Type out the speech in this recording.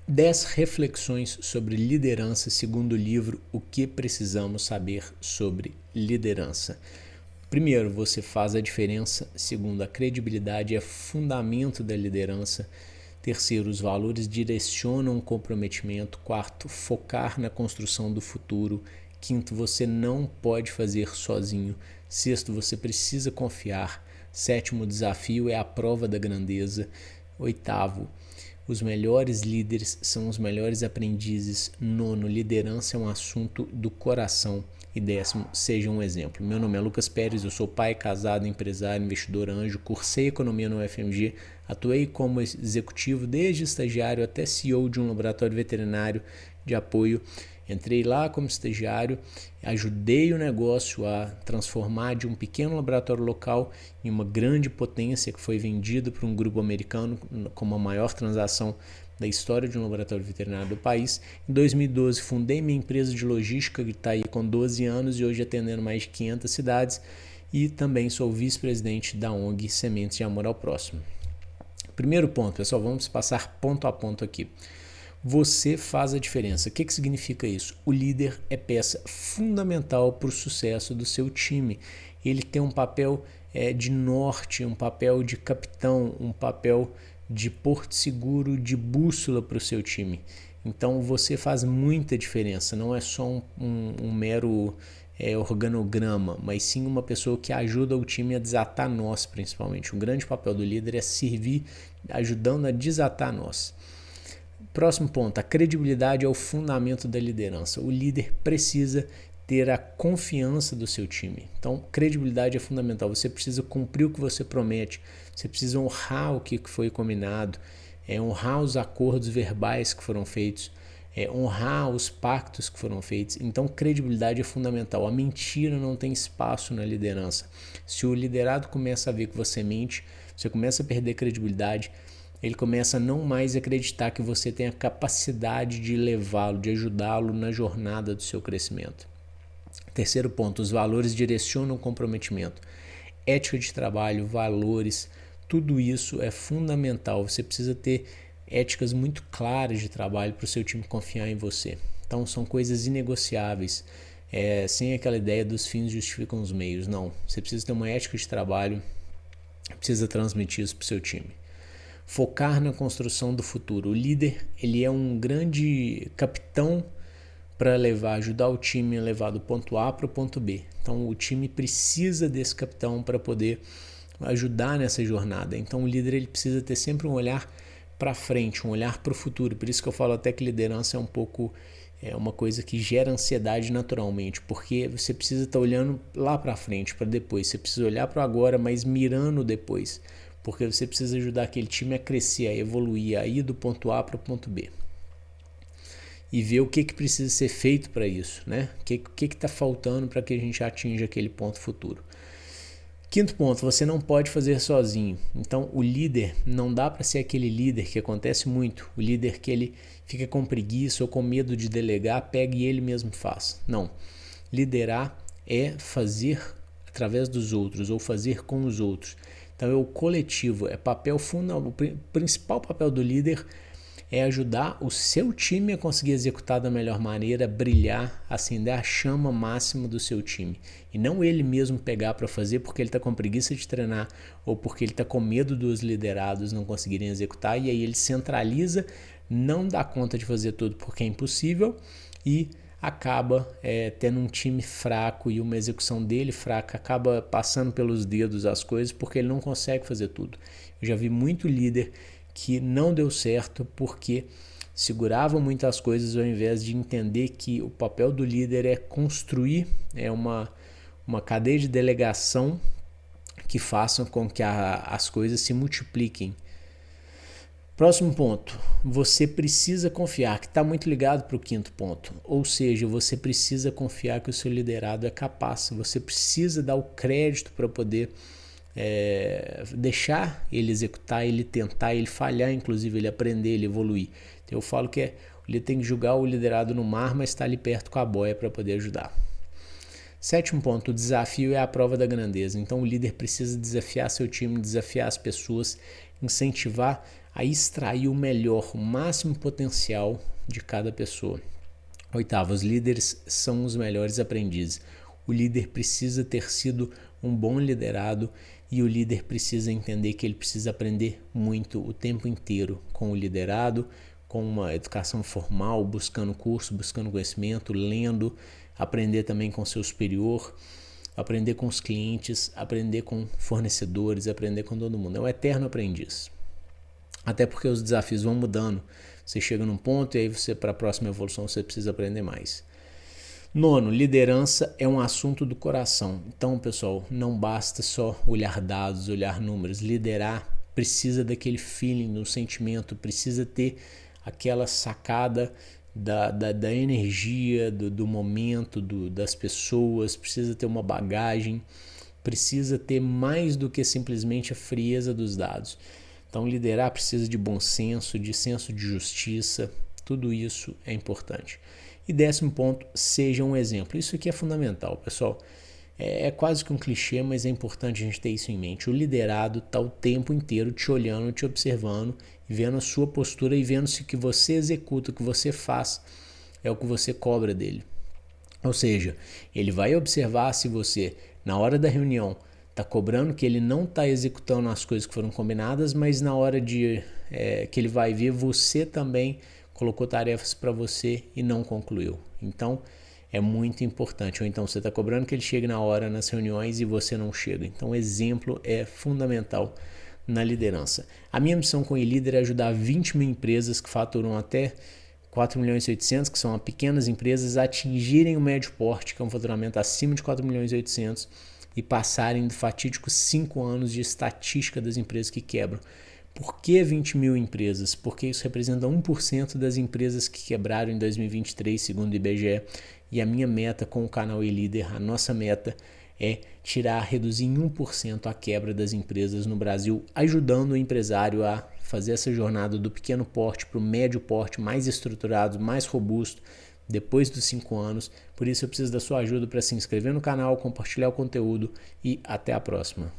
10 reflexões sobre liderança segundo o livro O que precisamos saber sobre liderança. Primeiro, você faz a diferença. Segundo, a credibilidade é fundamento da liderança. Terceiro, os valores direcionam o comprometimento. Quarto, focar na construção do futuro. Quinto, você não pode fazer sozinho. Sexto, você precisa confiar. Sétimo, o desafio é a prova da grandeza. Oitavo, os melhores líderes são os melhores aprendizes. Nono, liderança é um assunto do coração. E décimo, seja um exemplo. Meu nome é Lucas Pérez, eu sou pai, casado, empresário, investidor anjo, cursei economia no UFMG, atuei como executivo desde estagiário até CEO de um laboratório veterinário de apoio. Entrei lá como estagiário, ajudei o negócio a transformar de um pequeno laboratório local em uma grande potência que foi vendido para um grupo americano como a maior transação da história de um laboratório veterinário do país. Em 2012, fundei minha empresa de logística, que está aí com 12 anos e hoje atendendo mais de 500 cidades. E também sou vice-presidente da ONG Sementes de Amor ao Próximo. Primeiro ponto, pessoal, vamos passar ponto a ponto aqui. Você faz a diferença. O que significa isso? O líder é peça fundamental para o sucesso do seu time. Ele tem um papel de norte, um papel de capitão, um papel de porto seguro, de bússola para o seu time. Então você faz muita diferença, não é só um mero organograma, mas sim uma pessoa que ajuda o time a desatar nós, principalmente. O grande papel do líder é servir, ajudando a desatar nós. Próximo ponto, a credibilidade é o fundamento da liderança. O líder precisa ter a confiança do seu time. Então, credibilidade é fundamental. Você precisa cumprir o que você promete, você precisa honrar o que foi combinado, honrar os acordos verbais que foram feitos, honrar os pactos que foram feitos. Então, credibilidade é fundamental. A mentira não tem espaço na liderança. Se o liderado começa a ver que você mente, você começa a perder credibilidade, ele começa a não mais acreditar que você tem a capacidade de levá-lo, de ajudá-lo na jornada do seu crescimento. Terceiro ponto, os valores direcionam o comprometimento. Ética de trabalho, valores, tudo isso é fundamental. Você precisa ter éticas muito claras de trabalho para o seu time confiar em você. Então são coisas inegociáveis, sem aquela ideia dos fins justificam os meios. Não, você precisa ter uma ética de trabalho, precisa transmitir isso para o seu time. Focar na construção do futuro. O líder, ele é um grande capitão para ajudar o time a levar do ponto A para o ponto B. Então o time precisa desse capitão para poder ajudar nessa jornada. Então o líder ele precisa ter sempre um olhar para frente, um olhar para o futuro. Por isso que eu falo até que liderança é uma coisa que gera ansiedade naturalmente, porque você precisa estar olhando lá para frente, para depois. Você precisa olhar para agora, mas mirando depois, porque você precisa ajudar aquele time a crescer, a evoluir, a ir do ponto A para o ponto B. E ver o que precisa ser feito para isso, né? O que está faltando para que a gente atinja aquele ponto futuro. Quinto ponto, você não pode fazer sozinho. Então, o líder, não dá para ser aquele líder que acontece muito, o líder que ele fica com preguiça ou com medo de delegar, pega e ele mesmo faz. Não, liderar é fazer através dos outros ou fazer com os outros. Então, é o coletivo, é papel fundamental. O principal papel do líder é ajudar o seu time a conseguir executar da melhor maneira, brilhar, acender a chama máxima do seu time. E não ele mesmo pegar para fazer porque ele está com preguiça de treinar ou porque ele está com medo dos liderados não conseguirem executar. E aí ele centraliza, não dá conta de fazer tudo porque é impossível e acaba tendo um time fraco e uma execução dele fraca, acaba passando pelos dedos as coisas porque ele não consegue fazer tudo. Eu já vi muito líder que não deu certo porque segurava muitas coisas ao invés de entender que o papel do líder é construir uma cadeia de delegação que façam com que as coisas se multipliquem. Próximo ponto, você precisa confiar, que está muito ligado para o quinto ponto, ou seja, você precisa confiar que o seu liderado é capaz, você precisa dar o crédito para poder deixar ele executar, ele tentar, ele falhar, inclusive ele aprender, ele evoluir. Então eu falo que ele tem que julgar o liderado no mar, mas está ali perto com a boia para poder ajudar. Sétimo ponto, o desafio é a prova da grandeza. Então o líder precisa desafiar seu time, desafiar as pessoas, incentivar a extrair o melhor, o máximo potencial de cada pessoa. Oitavo, os líderes são os melhores aprendizes. O líder precisa ter sido um bom liderado e o líder precisa entender que ele precisa aprender muito o tempo inteiro com o liderado, com uma educação formal, buscando curso, buscando conhecimento, lendo, aprender também com seu superior, aprender com os clientes, aprender com fornecedores, aprender com todo mundo. É um eterno aprendiz. Até porque os desafios vão mudando. Você chega num ponto e aí você, para a próxima evolução, você precisa aprender mais. Nono, liderança é um assunto do coração. Então, pessoal, não basta só olhar dados, olhar números. Liderar precisa daquele feeling, do sentimento, precisa ter aquela sacada da energia, do momento, das pessoas, precisa ter uma bagagem, precisa ter mais do que simplesmente a frieza dos dados. Então, liderar precisa de bom senso, de senso de justiça, tudo isso é importante. E 10º ponto, seja um exemplo. Isso aqui é fundamental, pessoal. É quase que um clichê, mas é importante a gente ter isso em mente. O liderado está o tempo inteiro te olhando, te observando, vendo a sua postura e vendo se o que você executa, o que você faz, é o que você cobra dele. Ou seja, ele vai observar se você, na hora da reunião, está cobrando que ele não está executando as coisas que foram combinadas, mas na hora que ele vai ver, você também colocou tarefas para você e não concluiu. Então, é muito importante. Ou então você está cobrando que ele chegue na hora nas reuniões e você não chega. Então, exemplo é fundamental na liderança. A minha missão com o e-líder é ajudar 20 mil empresas que faturam até 4.800.000, que são pequenas empresas, a atingirem o médio porte, que é um faturamento acima de 4.800.000 e passarem de fatídicos 5 anos de estatística das empresas que quebram. Por que 20 mil empresas? Porque isso representa 1% das empresas que quebraram em 2023, segundo o IBGE. E a minha meta com o canal e-líder, a nossa meta é reduzir em 1% a quebra das empresas no Brasil, ajudando o empresário a fazer essa jornada do pequeno porte para o médio porte, mais estruturado, mais robusto, depois dos 5 anos. Por isso eu preciso da sua ajuda para se inscrever no canal, compartilhar o conteúdo e até a próxima.